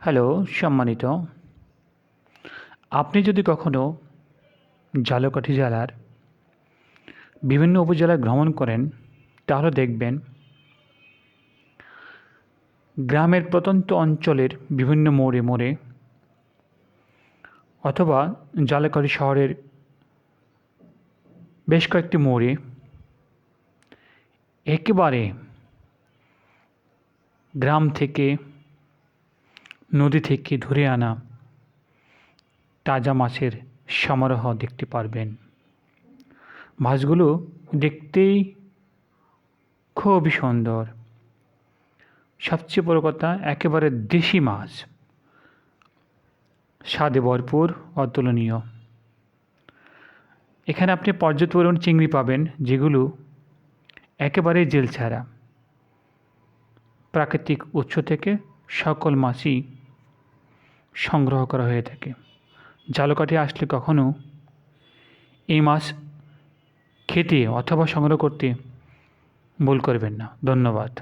Hello সম্মানিত, আপনি যদি কখনো ঝালকাঠি জেলার বিভিন্ন উপজেলায় ভ্রমণ করেন তাহলে দেখবেন গ্রামের প্রত্যন্ত অঞ্চলের বিভিন্ন মোড়ে মোড়ে অথবা ঝালকাঠি শহরের বেশ কয়েকটি মোড়ে একেবারে গ্রাম থেকে নদী থেকে ধরে আনা তাজা মাছের সমারোহ দেখতে পারবেন। মাছগুলো দেখতেই খুবই সুন্দর, সবচেয়ে বড় কথা একেবারে দেশি মাছ, স্বাদে ভরপুর, অতুলনীয়। এখানে আপনি পর্যাপ্ত পরিমাণ চিংড়ি পাবেন, যেগুলো একেবারেই জেল ছাড়া, প্রাকৃতিক উৎস থেকে সকল মাছই সংগ্রহ করা হয়ে থাকে। ঝালকাঠি আসলে কখনো এই মাছ খেতে অথবা সংগ্রহ করতে ভুল করবেন না। ধন্যবাদ।